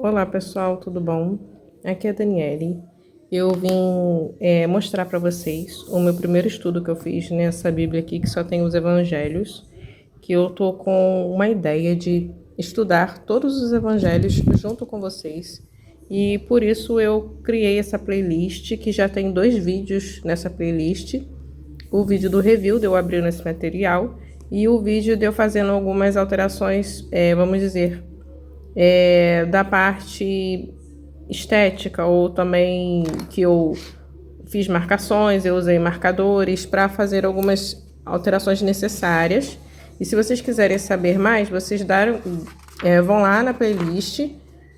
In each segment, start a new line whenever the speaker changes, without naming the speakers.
Olá pessoal, tudo bom? Aqui é a Daniele. Eu vim mostrar para vocês o meu primeiro estudo que eu fiz nessa Bíblia aqui, que só tem os evangelhos, que eu tô com uma ideia de estudar todos os evangelhos junto com vocês. E por isso eu criei essa playlist, que já tem 2 vídeos nessa playlist. O vídeo do review de eu abrindo esse material e o vídeo de eu fazendo algumas alterações, vamos dizer, da parte estética, ou também que eu fiz marcações, eu usei marcadores para fazer algumas alterações necessárias. E se vocês quiserem saber mais, vocês vão lá na playlist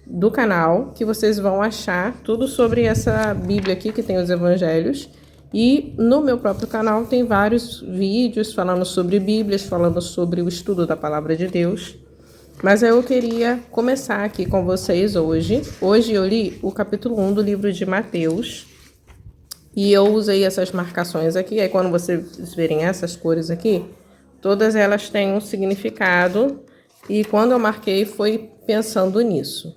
do canal, que vocês vão achar tudo sobre essa Bíblia aqui, que tem os evangelhos. E no meu próprio canal tem vários vídeos falando sobre Bíblias, falando sobre o estudo da Palavra de Deus. Mas eu queria começar aqui com vocês hoje. Hoje eu li o capítulo 1 do livro de Mateus. E eu usei essas marcações aqui. Aí quando vocês verem essas cores aqui, todas elas têm um significado. E quando eu marquei foi pensando nisso.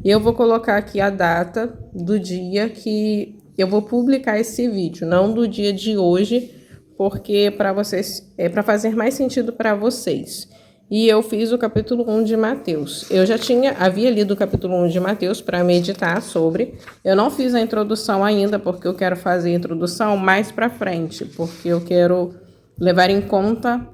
E eu vou colocar aqui a data do dia que eu vou publicar esse vídeo. Não do dia de hoje, porque para fazer mais sentido para vocês. E eu fiz o capítulo 1 de Mateus. Eu já havia lido o capítulo 1 de Mateus para meditar sobre. Eu não fiz a introdução ainda, porque eu quero fazer a introdução mais para frente, porque eu quero levar em conta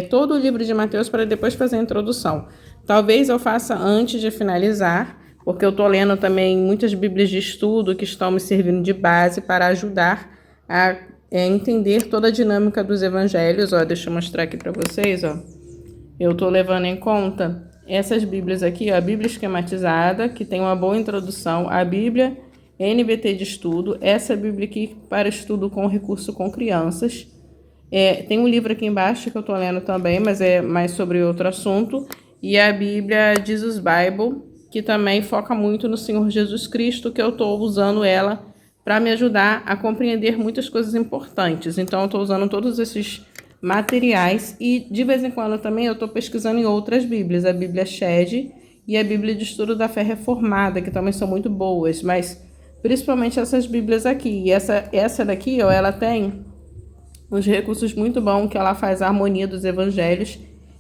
todo o livro de Mateus para depois fazer a introdução. Talvez eu faça antes de finalizar, porque eu estou lendo também muitas bíblias de estudo que estão me servindo de base para ajudar a entender toda a dinâmica dos evangelhos. Ó, deixa eu mostrar aqui para vocês, ó. Eu estou levando em conta essas Bíblias aqui, ó, a Bíblia esquematizada, que tem uma boa introdução, a Bíblia NVT de estudo, essa Bíblia aqui para estudo com recurso com crianças. Tem um livro aqui embaixo que eu estou lendo também, mas é mais sobre outro assunto. E a Bíblia Jesus Bible, que também foca muito no Senhor Jesus Cristo, que eu estou usando ela para me ajudar a compreender muitas coisas importantes. Então eu estou usando todos esses materiais e de vez em quando também eu estou pesquisando em outras Bíblias, a Bíblia Shed e a Bíblia de Estudo da Fé Reformada, que também são muito boas, mas principalmente essas Bíblias aqui. E essa daqui, ó, ela tem uns recursos muito bons, que ela faz a harmonia dos evangelhos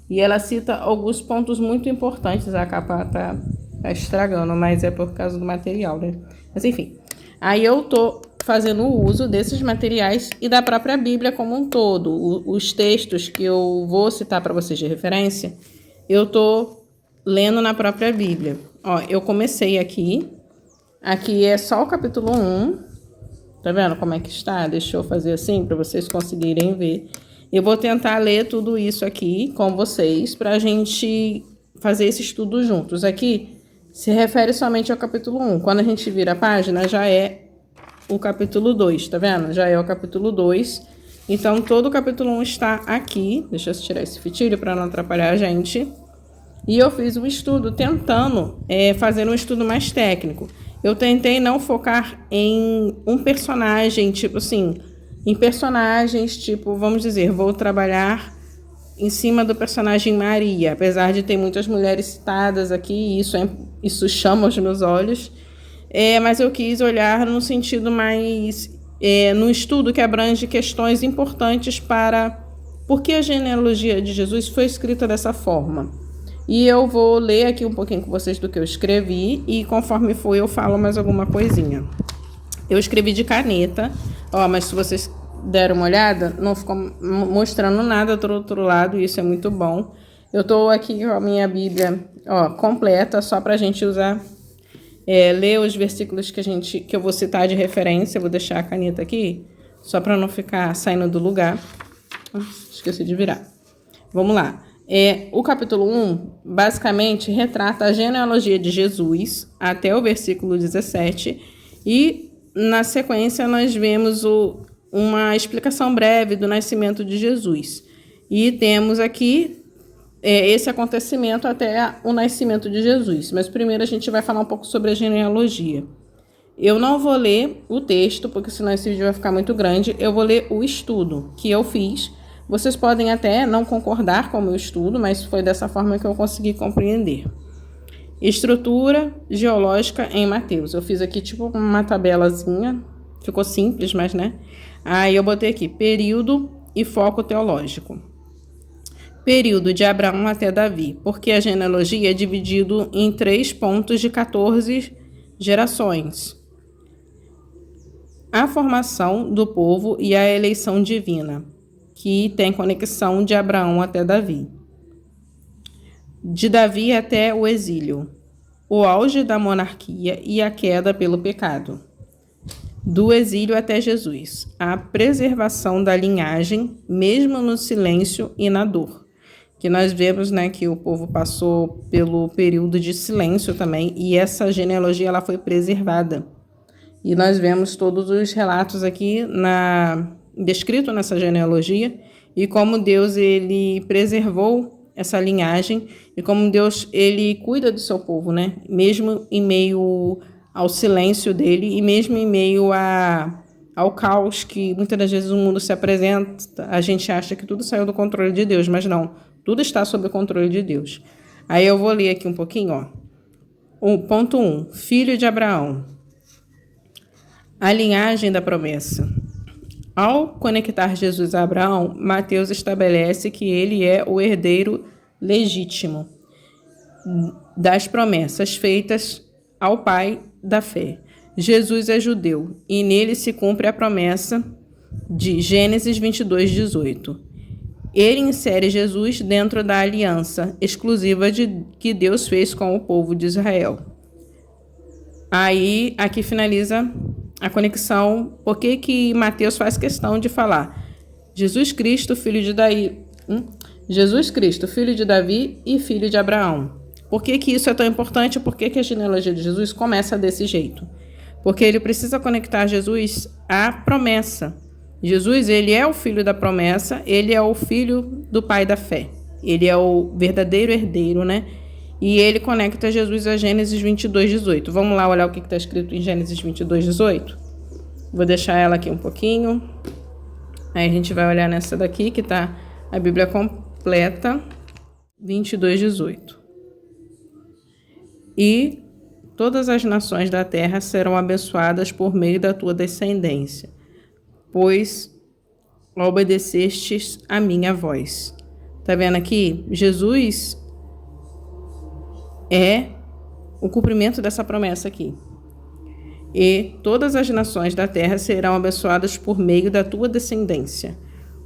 e ela cita alguns pontos muito importantes. A capa tá estragando, mas é por causa do material, né? Mas enfim, aí eu tô fazendo o uso desses materiais e da própria Bíblia como um todo. Os textos que eu vou citar para vocês de referência, eu tô lendo na própria Bíblia. Ó, eu comecei aqui. Aqui é só o capítulo 1. Tá vendo como é que está? Deixa eu fazer assim para vocês conseguirem ver. Eu vou tentar ler tudo isso aqui com vocês para a gente fazer esse estudo juntos. Aqui se refere somente ao capítulo 1. Quando a gente vira a página, já é o capítulo 2, tá vendo? Já é o capítulo 2. Então, todo o capítulo 1 está aqui. Deixa eu tirar esse fitilho para não atrapalhar a gente. E eu fiz um estudo tentando fazer um estudo mais técnico. Eu tentei não focar em um personagem, tipo assim, em personagens, tipo, vamos dizer, vou trabalhar em cima do personagem Maria, apesar de ter muitas mulheres citadas aqui, isso chama os meus olhos, mas eu quis olhar no sentido mais, no estudo que abrange questões importantes para por que a genealogia de Jesus foi escrita dessa forma. E eu vou ler aqui um pouquinho com vocês do que eu escrevi e conforme for eu falo mais alguma coisinha. Eu escrevi de caneta, ó, mas se vocês deram uma olhada, não ficou mostrando nada do outro lado, e isso é muito bom. Eu tô aqui com a minha Bíblia, ó, completa, só pra gente usar, ler os versículos que eu vou citar de referência. Eu vou deixar a caneta aqui, só pra não ficar saindo do lugar. Esqueci de virar. Vamos lá. O capítulo 1, basicamente, retrata a genealogia de Jesus até o versículo 17, e na sequência nós vemos uma explicação breve do nascimento de Jesus. E temos aqui esse acontecimento até o nascimento de Jesus. Mas primeiro a gente vai falar um pouco sobre a genealogia. Eu não vou ler o texto, porque senão esse vídeo vai ficar muito grande. Eu vou ler o estudo que eu fiz. Vocês podem até não concordar com o meu estudo, mas foi dessa forma que eu consegui compreender. Estrutura geológica em Mateus. Eu fiz aqui tipo uma tabelazinha, ficou simples, mas né? Aí eu botei aqui período e foco teológico. Período de Abraão até Davi, porque a genealogia é dividido em 3 pontos de 14 gerações. A formação do povo e a eleição divina, que tem conexão de Abraão até Davi. De Davi até o exílio, o auge da monarquia e a queda pelo pecado. Do exílio até Jesus, a preservação da linhagem, mesmo no silêncio e na dor. Que nós vemos, né, que o povo passou pelo período de silêncio também, e essa genealogia ela foi preservada. E nós vemos todos os relatos aqui descrito nessa genealogia, e como Deus ele preservou essa linhagem, e como Deus ele cuida do seu povo, né? Mesmo em meio ao silêncio dele, e mesmo em meio ao caos que muitas das vezes o mundo se apresenta, a gente acha que tudo saiu do controle de Deus, mas não, tudo está sob o controle de Deus. Aí eu vou ler aqui um pouquinho, ó. Ponto 1, filho de Abraão. A linhagem da promessa. Ao conectar Jesus a Abraão, Mateus estabelece que ele é o herdeiro legítimo das promessas feitas ao pai da fé. Jesus é judeu e nele se cumpre a promessa de Gênesis 22:18. Ele insere Jesus dentro da aliança exclusiva que Deus fez com o povo de Israel. Aí, aqui finaliza a conexão. Por que Mateus faz questão de falar Jesus Cristo, filho de Davi, Jesus Cristo, filho de Davi e filho de Abraão? Por que isso é tão importante? Por que a genealogia de Jesus começa desse jeito? Porque ele precisa conectar Jesus à promessa. Jesus, ele é o filho da promessa, ele é o filho do pai da fé. Ele é o verdadeiro herdeiro, né? E ele conecta Jesus a Gênesis 22:18. Vamos lá olhar o que está escrito em Gênesis 22:18? Vou deixar ela aqui um pouquinho. Aí a gente vai olhar nessa daqui, que está a Bíblia completa, 22:18. E todas as nações da terra serão abençoadas por meio da tua descendência, pois obedecestes a minha voz. Tá vendo aqui? Jesus é o cumprimento dessa promessa aqui. E todas as nações da terra serão abençoadas por meio da tua descendência,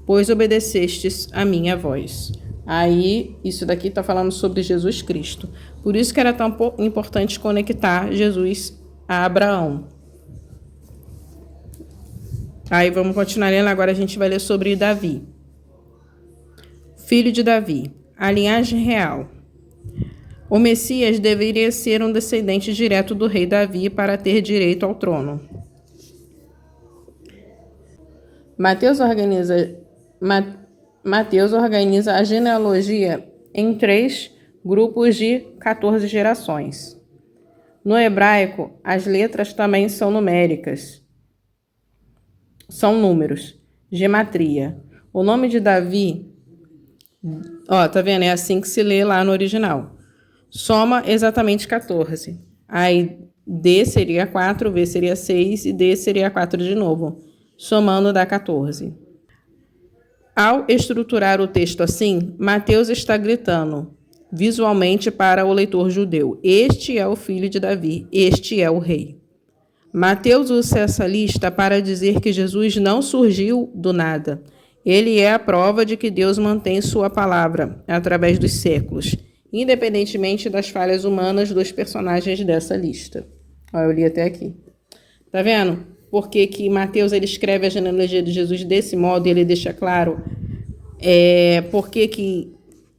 pois obedecestes a minha voz. Aí, isso daqui está falando sobre Jesus Cristo. Por isso que era tão importante conectar Jesus a Abraão. Aí, vamos continuar lendo. Agora a gente vai ler sobre Davi. Filho de Davi, a linhagem real. O Messias deveria ser um descendente direto do rei Davi para ter direito ao trono. Mateus organiza a genealogia em 3 grupos de 14 gerações. No hebraico, as letras também são numéricas. São números, gematria. O nome de Davi, ó, tá vendo? É assim que se lê lá no original. Soma exatamente 14. Aí D seria 4, V seria 6 e D seria 4 de novo. Somando dá 14. Ao estruturar o texto assim, Mateus está gritando visualmente para o leitor judeu: este é o filho de Davi, este é o rei. Mateus usa essa lista para dizer que Jesus não surgiu do nada. Ele é a prova de que Deus mantém sua palavra através dos séculos, independentemente das falhas humanas dos personagens dessa lista. Ó, eu li até aqui. Tá vendo? Por que Mateus ele escreve a genealogia de Jesus desse modo e ele deixa claro por que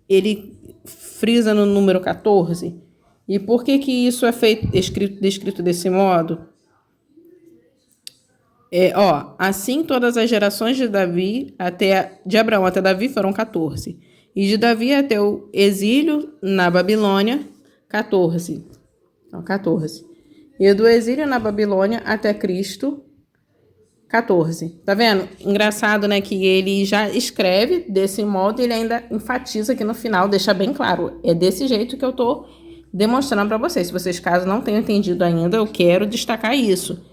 ele frisa no número 14? E por que isso é descrito desse modo? Assim todas as gerações de Abraão até Davi foram 14. E de Davi até o exílio na Babilônia, 14. Então, 14. E do exílio na Babilônia até Cristo, 14. Tá vendo? Engraçado, né? Que ele já escreve desse modo e ele ainda enfatiza aqui no final, deixa bem claro. É desse jeito que eu tô demonstrando para vocês. Se vocês, caso não tenham entendido ainda, eu quero destacar isso.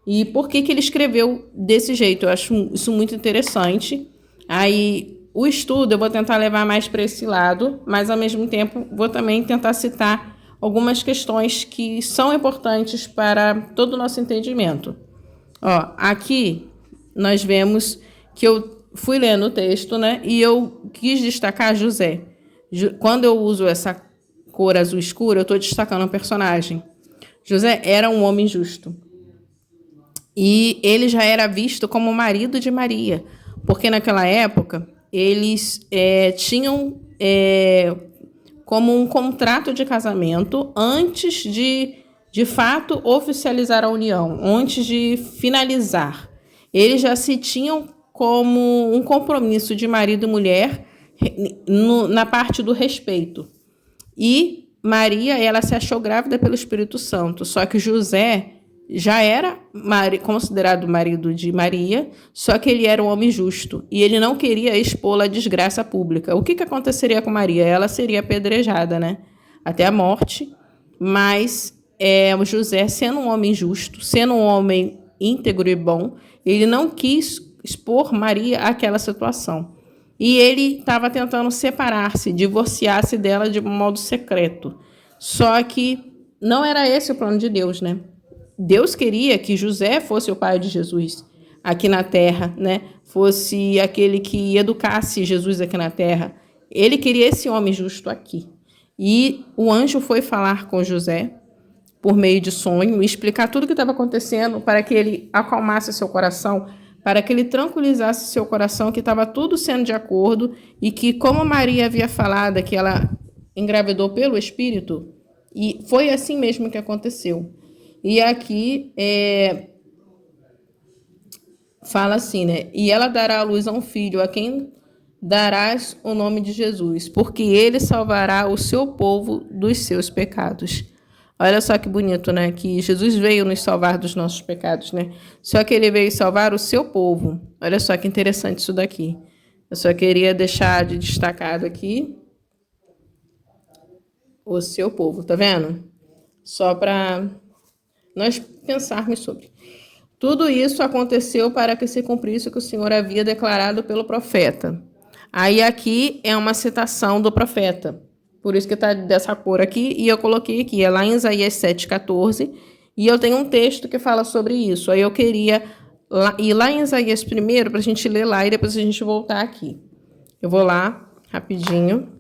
E por que ele escreveu desse jeito? Eu acho isso muito interessante. Aí, o estudo eu vou tentar levar mais para esse lado, mas ao mesmo tempo vou também tentar citar algumas questões que são importantes para todo o nosso entendimento. Ó, aqui nós vemos que eu fui lendo o texto, né? E eu quis destacar José. Quando eu uso essa cor azul escura, eu estou destacando um personagem. José era um homem justo. E ele já era visto como marido de Maria, porque naquela época eles tinham como um contrato de casamento antes de fato oficializar a união, antes de finalizar. Eles já se tinham como um compromisso de marido e mulher na parte do respeito. E Maria, ela se achou grávida pelo Espírito Santo, só que José já era considerado marido de Maria, só que ele era um homem justo e ele não queria expô-la à desgraça pública. O que aconteceria com Maria? Ela seria apedrejada, né? Até a morte, mas o José, sendo um homem justo, sendo um homem íntegro e bom, ele não quis expor Maria àquela situação. E ele estava tentando separar-se, divorciar-se dela de um modo secreto. Só que não era esse o plano de Deus, né? Deus queria que José fosse o pai de Jesus aqui na terra, né? Fosse aquele que educasse Jesus aqui na terra. Ele queria esse homem justo aqui. E o anjo foi falar com José por meio de sonho, explicar tudo o que estava acontecendo para que ele acalmasse seu coração, para que ele tranquilizasse seu coração, que estava tudo sendo de acordo e que, como Maria havia falado, que ela engravidou pelo Espírito, e foi assim mesmo que aconteceu. E aqui fala assim, né? E ela dará à luz a um filho, a quem darás o nome de Jesus, porque ele salvará o seu povo dos seus pecados. Olha só que bonito, né? Que Jesus veio nos salvar dos nossos pecados, né? Só que ele veio salvar o seu povo. Olha só que interessante isso daqui. Eu só queria deixar de destacado aqui o seu povo, tá vendo? Só para nós pensarmos sobre. Tudo isso aconteceu para que se cumprisse o que o Senhor havia declarado pelo profeta. Aí aqui é uma citação do profeta. Por isso que está dessa cor aqui. E eu coloquei aqui, é lá em Isaías 7,14. E eu tenho um texto que fala sobre isso. Aí eu queria ir lá em Isaías primeiro, para a gente ler lá e depois a gente voltar aqui. Eu vou lá, rapidinho.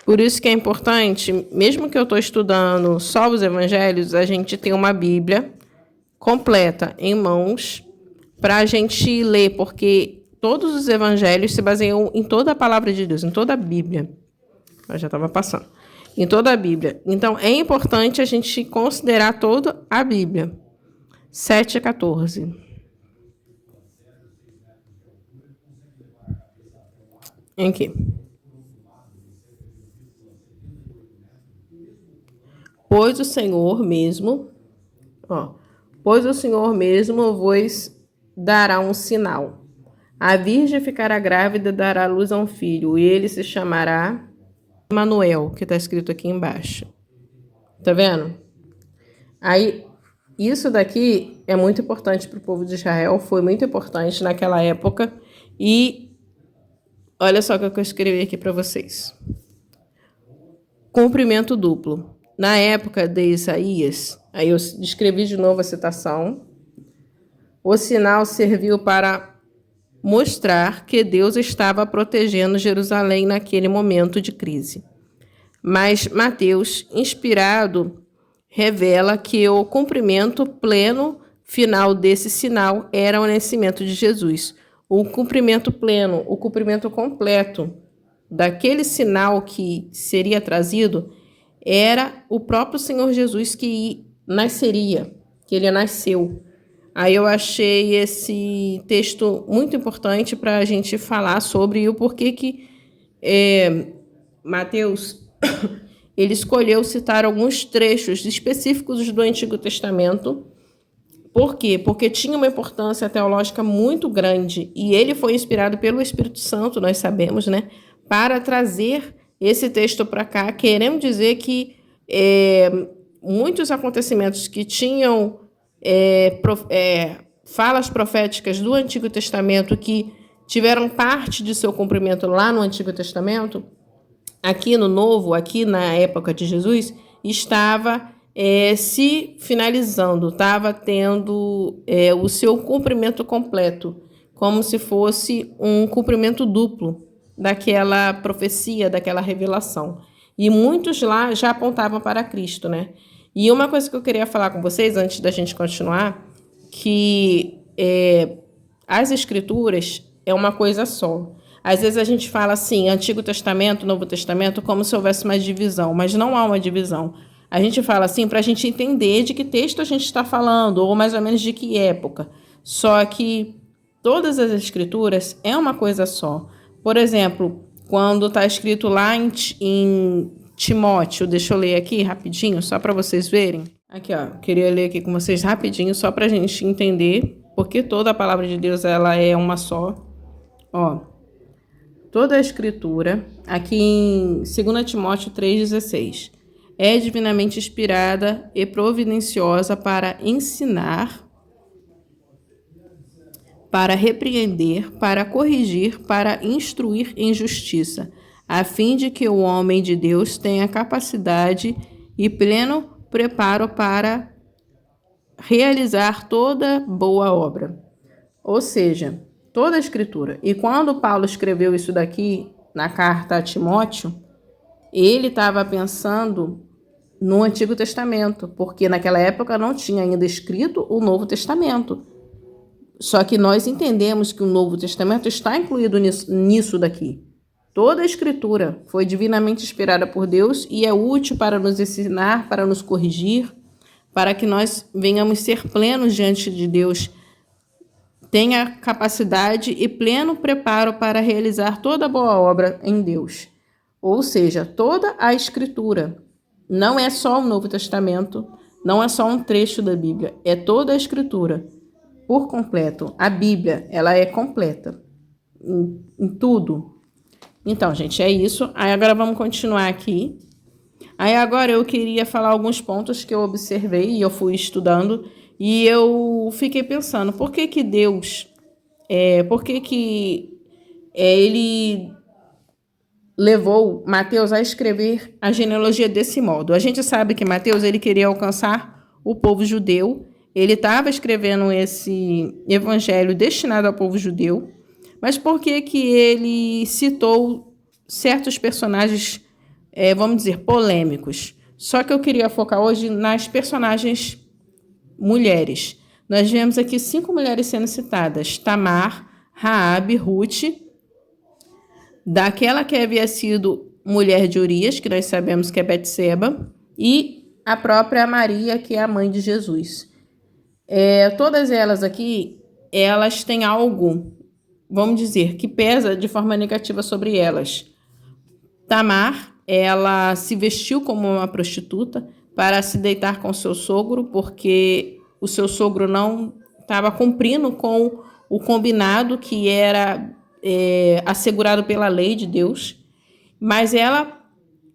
Por isso que é importante, mesmo que eu estou estudando só os evangelhos, a gente tem uma Bíblia completa em mãos para a gente ler, porque todos os evangelhos se baseiam em toda a palavra de Deus, em toda a Bíblia. Eu já estava passando. Em toda a Bíblia. Então, é importante a gente considerar toda a Bíblia. 7,14. Aqui. Pois o Senhor mesmo vos dará um sinal. A virgem ficará grávida e dará à luz a um filho, e ele se chamará Emanuel, que está escrito aqui embaixo. Tá vendo? Aí, isso daqui é muito importante para o povo de Israel, foi muito importante naquela época, e olha só o que eu escrevi aqui para vocês. Cumprimento duplo. Na época de Isaías, aí eu descrevi de novo a citação, o sinal serviu para mostrar que Deus estava protegendo Jerusalém naquele momento de crise. Mas Mateus, inspirado, revela que o cumprimento pleno final desse sinal era o nascimento de Jesus. O cumprimento pleno, o cumprimento completo daquele sinal que seria trazido era o próprio Senhor Jesus que nasceria, que ele nasceu. Aí eu achei esse texto muito importante para a gente falar sobre o porquê que Mateus ele escolheu citar alguns trechos específicos do Antigo Testamento. Por quê? Porque tinha uma importância teológica muito grande e ele foi inspirado pelo Espírito Santo, nós sabemos, né, para trazer esse texto para cá, querendo dizer que muitos acontecimentos que tinham falas proféticas do Antigo Testamento que tiveram parte de seu cumprimento lá no Antigo Testamento, aqui no Novo, aqui na época de Jesus, estava se finalizando, estava tendo o seu cumprimento completo, como se fosse um cumprimento duplo daquela profecia, daquela revelação. E muitos lá já apontavam para Cristo, né? E uma coisa que eu queria falar com vocês, antes da gente continuar, que as Escrituras é uma coisa só. Às vezes a gente fala assim, Antigo Testamento, Novo Testamento, como se houvesse uma divisão, mas não há uma divisão. A gente fala assim para a gente entender de que texto a gente está falando, ou mais ou menos de que época. Só que todas as Escrituras é uma coisa só. Por exemplo, quando está escrito lá em Timóteo, deixa eu ler aqui rapidinho, só para vocês verem. Aqui, ó, queria ler aqui com vocês rapidinho, só para a gente entender, porque toda a palavra de Deus ela é uma só. Ó, toda a Escritura, aqui em 2 Timóteo 3,16, é divinamente inspirada e providenciosa para ensinar, para repreender, para corrigir, para instruir em justiça, a fim de que o homem de Deus tenha capacidade e pleno preparo para realizar toda boa obra. Ou seja, toda a Escritura. E quando Paulo escreveu isso daqui na carta a Timóteo, ele estava pensando no Antigo Testamento, porque naquela época não tinha ainda escrito o Novo Testamento. Só que nós entendemos que o Novo Testamento está incluído nisso daqui. Toda a Escritura foi divinamente inspirada por Deus e é útil para nos ensinar, para nos corrigir, para que nós venhamos ser plenos diante de Deus, tenha capacidade e pleno preparo para realizar toda boa obra em Deus. Ou seja, toda a Escritura. Não é só o Novo Testamento, não é só um trecho da Bíblia, é toda a Escritura. Por completo. A Bíblia, ela é completa em tudo. Então, gente, é isso. Aí agora vamos continuar aqui. Aí agora eu queria falar alguns pontos que eu observei e eu fui estudando e eu fiquei pensando, por que que Deus, ele levou Mateus a escrever a genealogia desse modo? A gente sabe que Mateus, ele queria alcançar o povo judeu. Ele estava escrevendo esse evangelho destinado ao povo judeu, mas por que que ele citou certos personagens, vamos dizer, polêmicos? Só que eu queria focar hoje nas personagens mulheres. Nós vemos aqui 5 mulheres sendo citadas: Tamar, Raabe, Ruth, daquela que havia sido mulher de Urias, que nós sabemos que é Betseba, e a própria Maria, que é a mãe de Jesus. Todas elas aqui, elas têm algo, vamos dizer, que pesa de forma negativa sobre elas. Tamar, ela se vestiu como uma prostituta para se deitar com seu sogro, porque o seu sogro não estava cumprindo com o combinado que era assegurado pela lei de Deus, mas ela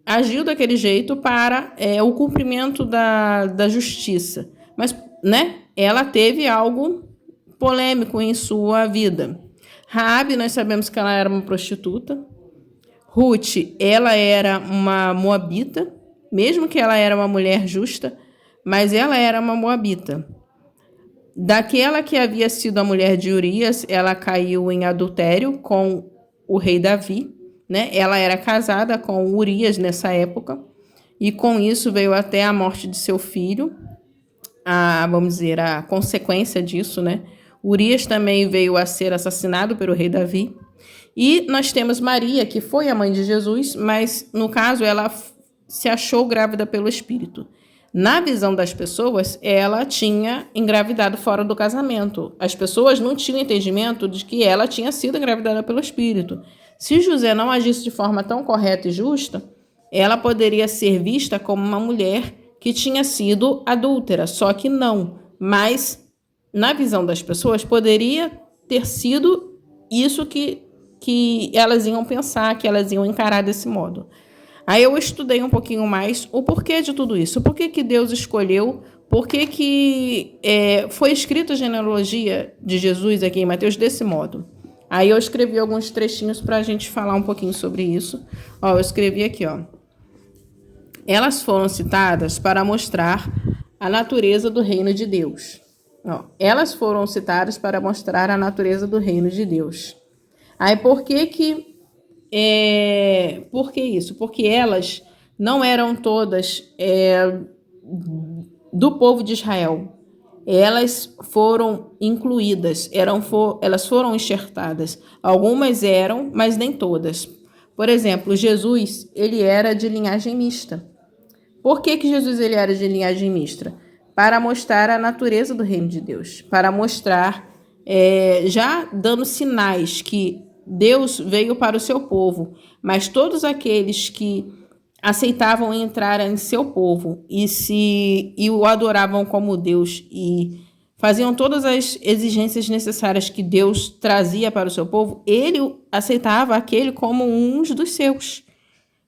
agiu daquele jeito para o cumprimento da justiça. Mas, né, ela teve algo polêmico em sua vida. Raabe, nós sabemos que ela era uma prostituta. Ruth, ela era uma moabita, mesmo que ela era uma mulher justa, mas ela era uma moabita. Daquela que havia sido a mulher de Urias, ela caiu em adultério com o rei Davi, né? Ela era casada com Urias nessa época, e com isso veio até a morte de seu filho, vamos dizer, a consequência disso, né? Urias também veio a ser assassinado pelo rei Davi. E nós temos Maria, que foi a mãe de Jesus, mas no caso ela se achou grávida pelo Espírito. Na visão das pessoas, ela tinha engravidado fora do casamento. As pessoas não tinham entendimento de que ela tinha sido engravidada pelo Espírito. Se José não agisse de forma tão correta e justa, ela poderia ser vista como uma mulher que tinha sido adúltera, só que não. Mas, na visão das pessoas, poderia ter sido isso que elas iam pensar, que elas iam encarar desse modo. Aí eu estudei um pouquinho mais o porquê de tudo isso, por que Deus escolheu, por que foi escrita a genealogia de Jesus aqui em Mateus desse modo. Aí eu escrevi alguns trechinhos para a gente falar um pouquinho sobre isso. Ó, eu escrevi aqui, ó. Elas foram citadas para mostrar a natureza do reino de Deus. Ó, elas foram citadas para mostrar a natureza do reino de Deus. Aí por que isso? Porque elas não eram todas do povo de Israel. Elas foram incluídas, elas foram enxertadas. Algumas eram, mas nem todas. Por exemplo, Jesus, ele era de linhagem mista. Por que Jesus ele era de linhagem mista? Para mostrar a natureza do reino de Deus. Para mostrar, já dando sinais que Deus veio para o seu povo. Mas todos aqueles que aceitavam entrar em seu povo e o adoravam como Deus e faziam todas as exigências necessárias que Deus trazia para o seu povo, ele aceitava aquele como um dos seus.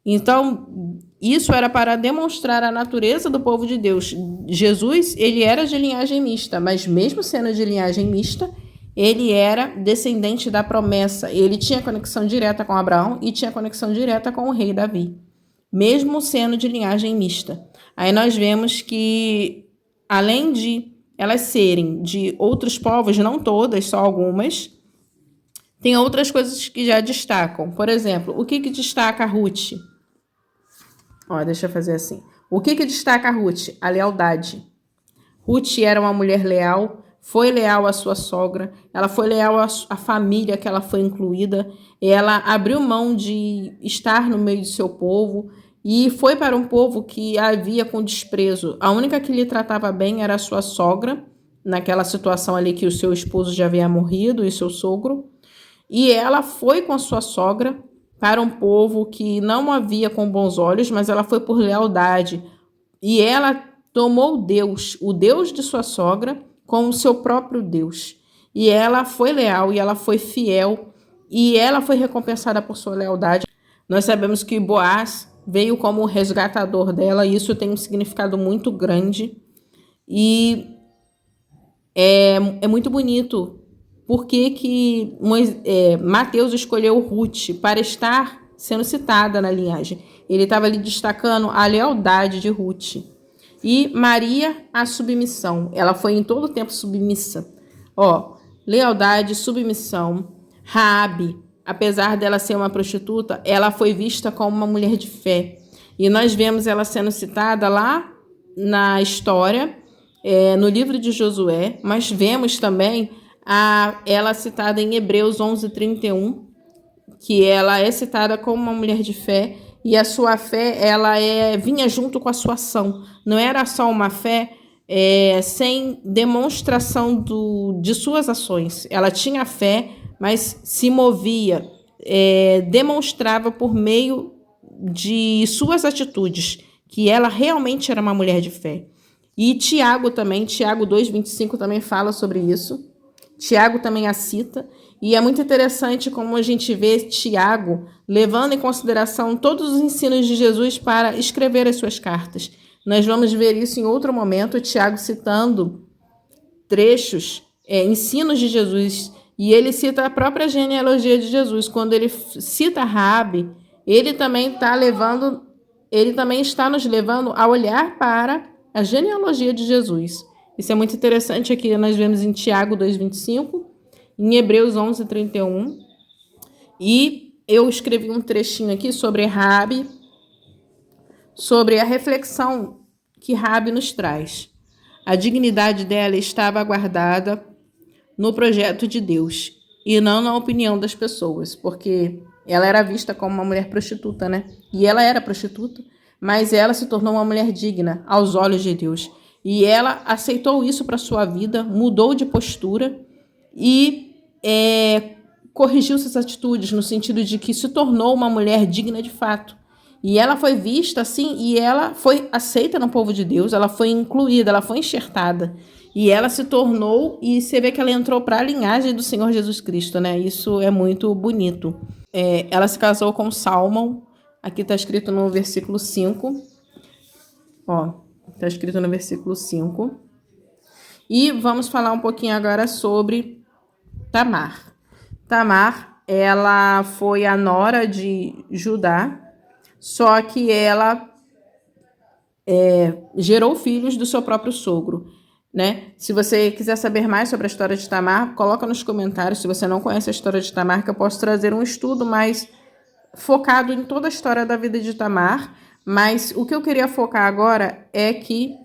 Então, isso era para demonstrar a natureza do povo de Deus. Jesus, ele era de linhagem mista, mas mesmo sendo de linhagem mista, ele era descendente da promessa. Ele tinha conexão direta com Abraão e tinha conexão direta com o rei Davi, mesmo sendo de linhagem mista. Aí nós vemos que, além de elas serem de outros povos, não todas, só algumas, tem outras coisas que já destacam. Por exemplo, o que destaca a Ruth? Ó, deixa eu fazer assim. O que destaca a Ruth? A lealdade. Ruth era uma mulher leal, foi leal à sua sogra, ela foi leal à família que ela foi incluída, ela abriu mão de estar no meio do seu povo e foi para um povo que a via com desprezo. A única que lhe tratava bem era a sua sogra, naquela situação ali que o seu esposo já havia morrido e seu sogro, e ela foi com a sua sogra para um povo que não a via com bons olhos, mas ela foi por lealdade. E ela tomou Deus, o Deus de sua sogra, como o seu próprio Deus. E ela foi leal e ela foi fiel e ela foi recompensada por sua lealdade. Nós sabemos que Boaz veio como resgatador dela e isso tem um significado muito grande. E é muito bonito. Por que Mateus escolheu Ruth para estar sendo citada na linhagem? Ele estava ali destacando a lealdade de Ruth. E Maria, a submissão. Ela foi em todo o tempo submissa. Ó, lealdade, submissão. Raabe, apesar dela ser uma prostituta, ela foi vista como uma mulher de fé. E nós vemos ela sendo citada lá na história, no livro de Josué, mas vemos também ela citada em Hebreus 11:31, que ela é citada como uma mulher de fé, e a sua fé ela vinha junto com a sua ação. Não era só uma fé sem demonstração de suas ações. Ela tinha fé, mas se movia, demonstrava por meio de suas atitudes que ela realmente era uma mulher de fé. E Tiago 2:25 também fala sobre isso. Tiago também a cita, e é muito interessante como a gente vê Tiago levando em consideração todos os ensinos de Jesus para escrever as suas cartas. Nós vamos ver isso em outro momento, Tiago citando trechos, ensinos de Jesus, e ele cita a própria genealogia de Jesus. Quando ele cita Raabe, ele também está nos levando a olhar para a genealogia de Jesus. Isso é muito interessante aqui, nós vemos em Tiago 2:25, em Hebreus 11:31. E eu escrevi um trechinho aqui sobre Raabe, sobre a reflexão que Raabe nos traz. A dignidade dela estava guardada no projeto de Deus e não na opinião das pessoas, porque ela era vista como uma mulher prostituta, né? E ela era prostituta, mas ela se tornou uma mulher digna aos olhos de Deus. E ela aceitou isso para sua vida, mudou de postura e corrigiu suas atitudes no sentido de que se tornou uma mulher digna de fato. E ela foi vista assim, e ela foi aceita no povo de Deus, ela foi incluída, ela foi enxertada. E ela se tornou, e você vê que ela entrou para a linhagem do Senhor Jesus Cristo, né? Isso é muito bonito. Ela se casou com Salmão, Aqui está escrito no versículo 5. Ó, está escrito no versículo 5. E vamos falar um pouquinho agora sobre Tamar. Tamar, ela foi a nora de Judá, só que ela gerou filhos do seu próprio sogro, né? Se você quiser saber mais sobre a história de Tamar, coloca nos comentários. Se você não conhece a história de Tamar, que eu posso trazer um estudo mais focado em toda a história da vida de Tamar. Mas o que eu queria focar agora é que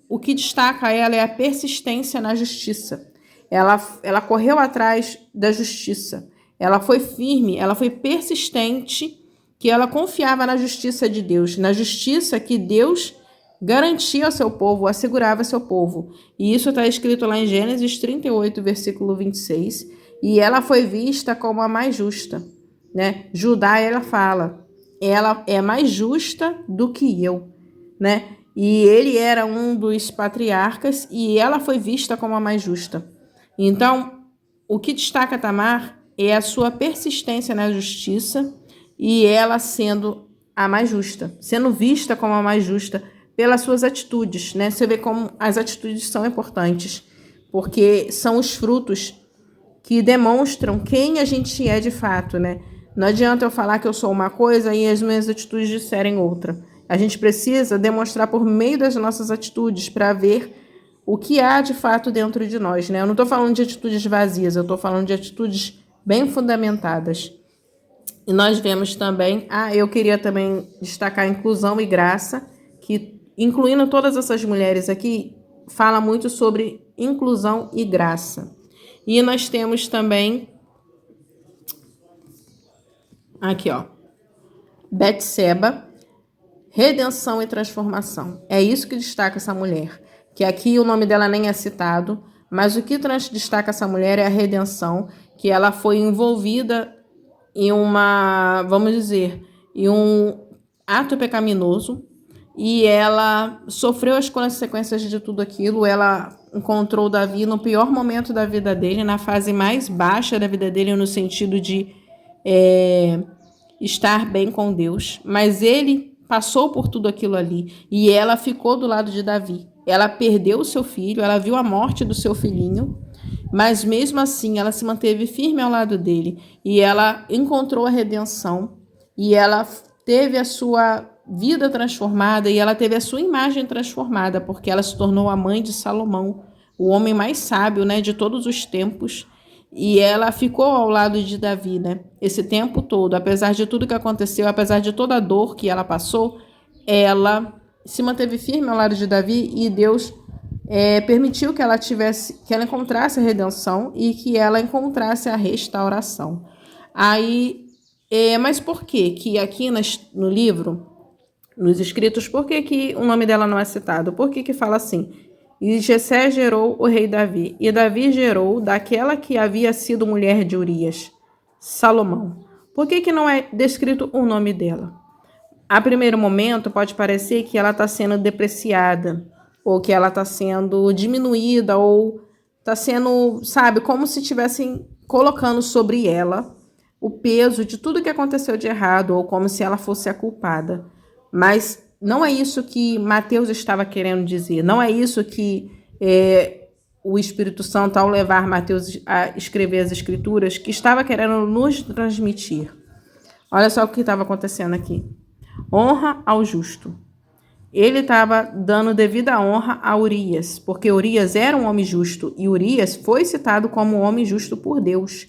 o que destaca ela é a persistência na justiça. Ela correu atrás da justiça. Ela foi firme, ela foi persistente, que ela confiava na justiça de Deus, na justiça que Deus garantia ao seu povo, assegurava ao seu povo. E isso está escrito lá em Gênesis 38, versículo 26. E ela foi vista como a mais justa, né? Judá, ela fala, ela é mais justa do que eu, né? E ele era um dos patriarcas e ela foi vista como a mais justa. Então, o que destaca Tamar é a sua persistência na justiça e ela sendo a mais justa, sendo vista como a mais justa pelas suas atitudes, né? Você vê como as atitudes são importantes, porque são os frutos que demonstram quem a gente é de fato, né? Não adianta eu falar que eu sou uma coisa e as minhas atitudes disserem outra. A gente precisa demonstrar por meio das nossas atitudes para ver o que há de fato dentro de nós, né? Eu não estou falando de atitudes vazias, eu estou falando de atitudes bem fundamentadas. E nós vemos também, eu queria também destacar inclusão e graça, que incluindo todas essas mulheres aqui, fala muito sobre inclusão e graça. E nós temos também, aqui ó, Betseba, redenção e transformação. É isso que destaca essa mulher, que aqui o nome dela nem é citado, mas o que destaca essa mulher é a redenção, que ela foi envolvida em em um ato pecaminoso, e ela sofreu as consequências de tudo aquilo. Ela encontrou Davi no pior momento da vida dele, na fase mais baixa da vida dele, no sentido de estar bem com Deus, mas ele passou por tudo aquilo ali, e ela ficou do lado de Davi. Ela perdeu o seu filho, ela viu a morte do seu filhinho, mas mesmo assim ela se manteve firme ao lado dele, e ela encontrou a redenção, e ela teve a sua vida transformada, e ela teve a sua imagem transformada, porque ela se tornou a mãe de Salomão, o homem mais sábio, né, de todos os tempos, e ela ficou ao lado de Davi, né, esse tempo todo. Apesar de tudo que aconteceu, apesar de toda a dor que ela passou, ela se manteve firme ao lado de Davi, e Deus permitiu que ela encontrasse a redenção e que ela encontrasse a restauração. Mas por que aqui no livro, nos escritos, por que o nome dela não é citado? Por que fala assim? E Jessé gerou o rei Davi, e Davi gerou daquela que havia sido mulher de Urias, Salomão. Por que não é descrito o nome dela? A primeiro momento pode parecer que ela está sendo depreciada, ou que ela está sendo diminuída, ou está sendo, como se estivessem colocando sobre ela o peso de tudo que aconteceu de errado, ou como se ela fosse a culpada. Mas não é isso que Mateus estava querendo dizer, não é isso que o Espírito Santo, ao levar Mateus a escrever as Escrituras, que estava querendo nos transmitir. Olha só o que estava acontecendo aqui. Honra ao justo. Ele estava dando devida honra a Urias, porque Urias era um homem justo, e Urias foi citado como um homem justo por Deus,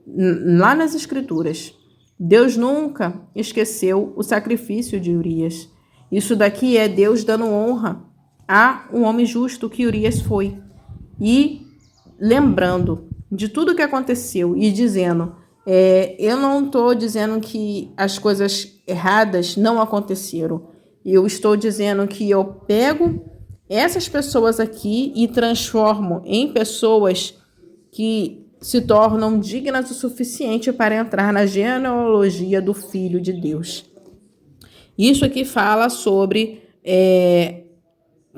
lá nas Escrituras. Deus nunca esqueceu o sacrifício de Urias. Isso daqui é Deus dando honra a um homem justo que Urias foi. E lembrando de tudo que aconteceu e dizendo, eu não estou dizendo que as coisas erradas não aconteceram. Eu estou dizendo que eu pego essas pessoas aqui e transformo em pessoas que se tornam dignas o suficiente para entrar na genealogia do Filho de Deus. Isso aqui fala sobre,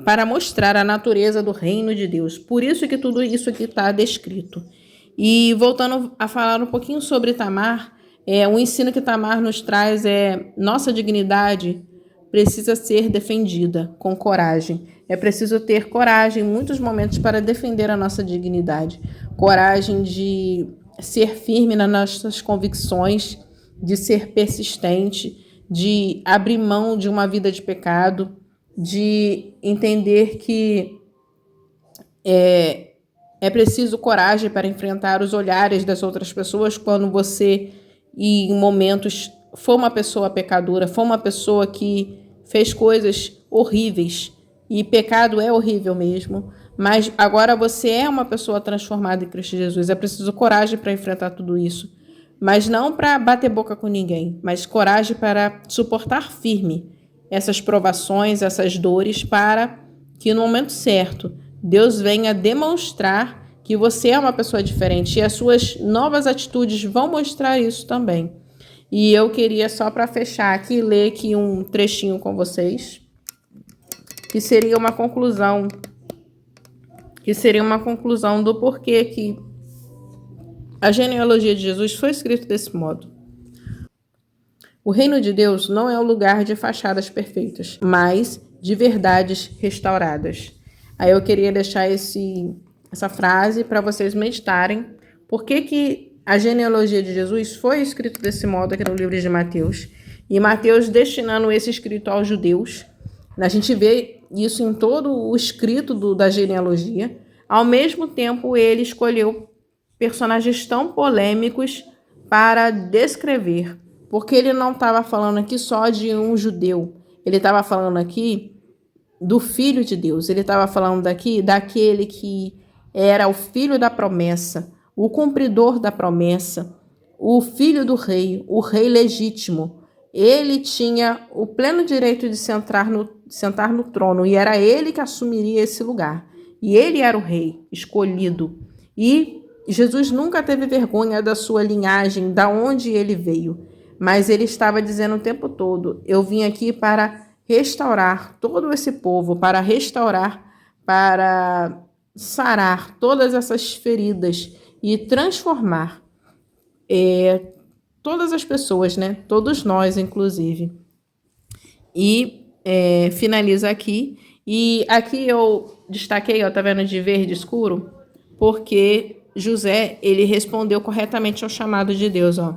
para mostrar a natureza do reino de Deus. Por isso que tudo isso aqui está descrito. E voltando a falar um pouquinho sobre Tamar, O ensino que Tamar nos traz é: nossa dignidade precisa ser defendida com coragem. É preciso ter coragem em muitos momentos para defender a nossa dignidade. Coragem de ser firme nas nossas convicções, de ser persistente, de abrir mão de uma vida de pecado, de entender que é preciso coragem para enfrentar os olhares das outras pessoas quando você, em momentos, for uma pessoa pecadora, for uma pessoa que fez coisas horríveis. E pecado é horrível mesmo. Mas agora você é uma pessoa transformada em Cristo Jesus. É preciso coragem para enfrentar tudo isso. Mas não para bater boca com ninguém, mas coragem para suportar firme essas provações, essas dores, para que no momento certo Deus venha demonstrar que você é uma pessoa diferente, e as suas novas atitudes vão mostrar isso também. E eu queria, só para fechar aqui, ler aqui um trechinho com vocês, que seria uma conclusão do porquê que a genealogia de Jesus foi escrita desse modo. O reino de Deus não é um lugar de fachadas perfeitas, mas de verdades restauradas. Aí eu queria deixar essa frase para vocês meditarem. Por que a genealogia de Jesus foi escrita desse modo aqui no livro de Mateus? E Mateus destinando esse escrito aos judeus. A gente vê isso em todo o escrito da genealogia. Ao mesmo tempo, ele escolheu personagens tão polêmicos para descrever, porque ele não estava falando aqui só de um judeu, ele estava falando aqui do Filho de Deus, ele estava falando aqui daquele que era o filho da promessa, o cumpridor da promessa, o filho do rei, o rei legítimo. Ele tinha o pleno direito de sentar no trono, e era ele que assumiria esse lugar. E ele era o rei escolhido. E Jesus nunca teve vergonha da sua linhagem, da onde ele veio. Mas ele estava dizendo o tempo todo: eu vim aqui para restaurar todo esse povo, para sarar todas essas feridas e transformar todas as pessoas, né? Todos nós, inclusive. E finaliza aqui. E aqui eu destaquei, ó, tá vendo, de verde escuro? Porque José, ele respondeu corretamente ao chamado de Deus, ó.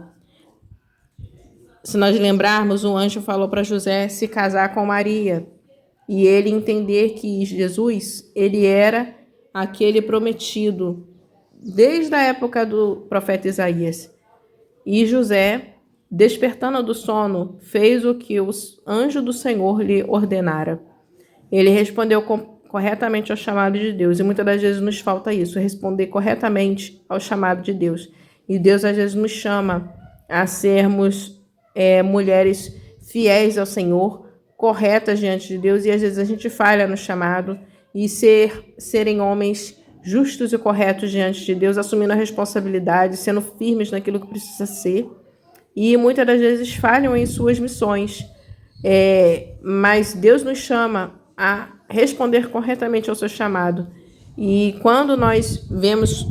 Se nós lembrarmos, o anjo falou para José se casar com Maria e ele entender que Jesus, ele era aquele prometido desde a época do profeta Isaías. E José, despertando do sono, fez o que o anjo do Senhor lhe ordenara. Ele respondeu corretamente ao chamado de Deus. E muitas das vezes nos falta isso, responder corretamente ao chamado de Deus. E Deus às vezes nos chama a sermos mulheres fiéis ao Senhor, corretas diante de Deus. E às vezes a gente falha no chamado. E serem homens justos e corretos diante de Deus, assumindo a responsabilidade, sendo firmes naquilo que precisa ser. E muitas das vezes falham em suas missões. Mas Deus nos chama a responder corretamente ao seu chamado. E quando nós vemos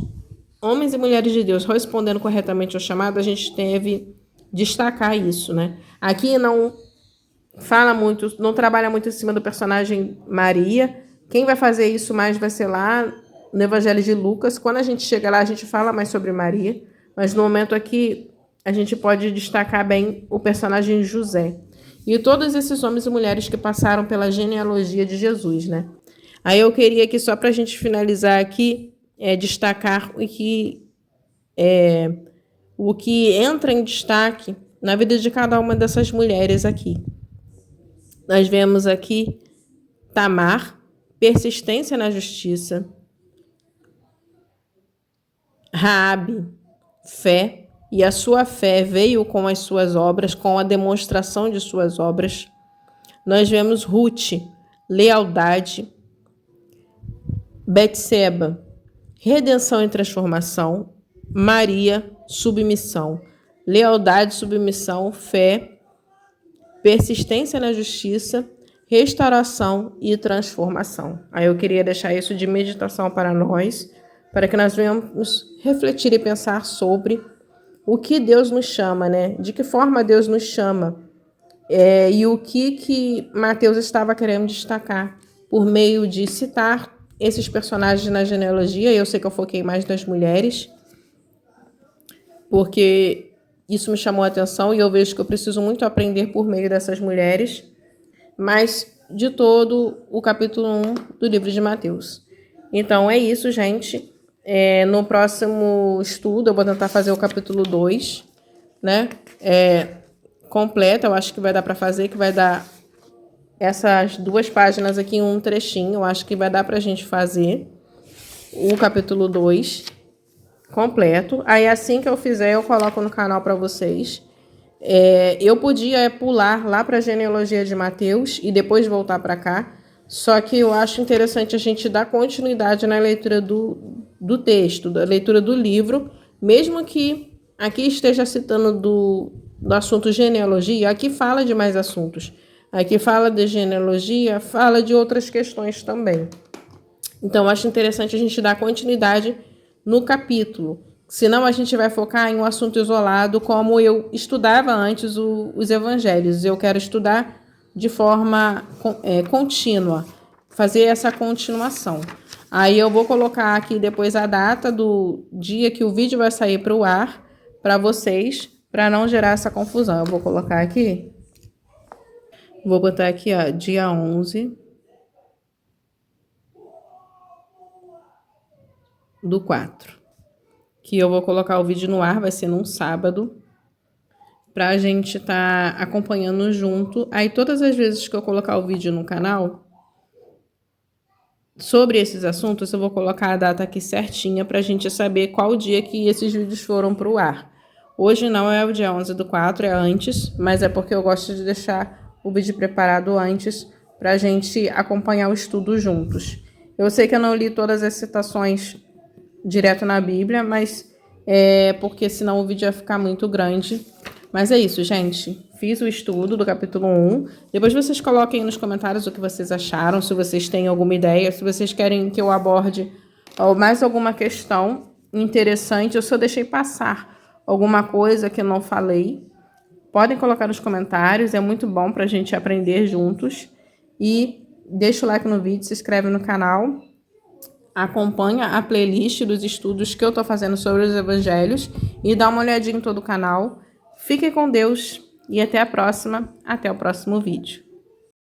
homens e mulheres de Deus respondendo corretamente ao chamado, a gente deve destacar isso, né? Aqui não fala muito, não trabalha muito em cima do personagem Maria. Quem vai fazer isso mais vai ser lá no Evangelho de Lucas. Quando a gente chega lá, a gente fala mais sobre Maria. Mas no momento aqui, a gente pode destacar bem o personagem José. E todos esses homens e mulheres que passaram pela genealogia de Jesus, né? Aí eu queria aqui, só para a gente finalizar aqui, destacar o que entra em destaque na vida de cada uma dessas mulheres aqui. Nós vemos aqui Tamar, persistência na justiça. Raabe, fé. E a sua fé veio com as suas obras, com a demonstração de suas obras. Nós vemos Ruth, lealdade. Betseba, redenção e transformação. Maria, submissão. Lealdade, submissão, fé, persistência na justiça, restauração e transformação. Aí eu queria deixar isso de meditação para nós, para que nós venhamos refletir e pensar sobre o que Deus nos chama, né? De que forma Deus nos chama. E o que Mateus estava querendo destacar por meio de citar esses personagens na genealogia. Eu sei que eu foquei mais nas mulheres, porque isso me chamou a atenção e eu vejo que eu preciso muito aprender por meio dessas mulheres, mas de todo o capítulo 1 do livro de Mateus. Então é isso, gente. No próximo estudo eu vou tentar fazer o capítulo 2, né? Completo, eu acho que vai dar para fazer, que vai dar essas 2 páginas aqui em um trechinho. Eu acho que vai dar para a gente fazer o capítulo 2 completo. Aí assim que eu fizer, eu coloco no canal para vocês. Eu podia pular lá para a genealogia de Mateus e depois voltar para cá, só que eu acho interessante a gente dar continuidade na leitura do texto, da leitura do livro, mesmo que aqui esteja citando do assunto genealogia, aqui fala de mais assuntos. Aqui fala de genealogia, fala de outras questões também. Então, eu acho interessante a gente dar continuidade no capítulo. Senão, a gente vai focar em um assunto isolado, como eu estudava antes os evangelhos. Eu quero estudar de forma contínua, fazer essa continuação. Aí eu vou colocar aqui depois a data do dia que o vídeo vai sair para o ar, para vocês, para não gerar essa confusão. Eu vou colocar aqui, vou botar aqui, ó, dia 11/4. Que eu vou colocar o vídeo no ar, vai ser num sábado, pra gente estar acompanhando junto. Aí todas as vezes que eu colocar o vídeo no canal sobre esses assuntos, eu vou colocar a data aqui certinha pra gente saber qual dia que esses vídeos foram pro ar. Hoje não é o dia 11/4, é antes, mas é porque eu gosto de deixar o vídeo preparado antes pra gente acompanhar o estudo juntos. Eu sei que eu não li todas as citações direto na Bíblia, mas porque senão o vídeo ia ficar muito grande. Mas é isso, gente. Fiz o estudo do capítulo 1. Depois vocês coloquem nos comentários o que vocês acharam, se vocês têm alguma ideia, se vocês querem que eu aborde mais alguma questão interessante. Eu só deixei passar alguma coisa que eu não falei. Podem colocar nos comentários, é muito bom para a gente aprender juntos. E deixa o like no vídeo, se inscreve no canal. Acompanha a playlist dos estudos que eu estou fazendo sobre os evangelhos e dá uma olhadinha em todo o canal. Fiquem com Deus e até a próxima. Até o próximo vídeo.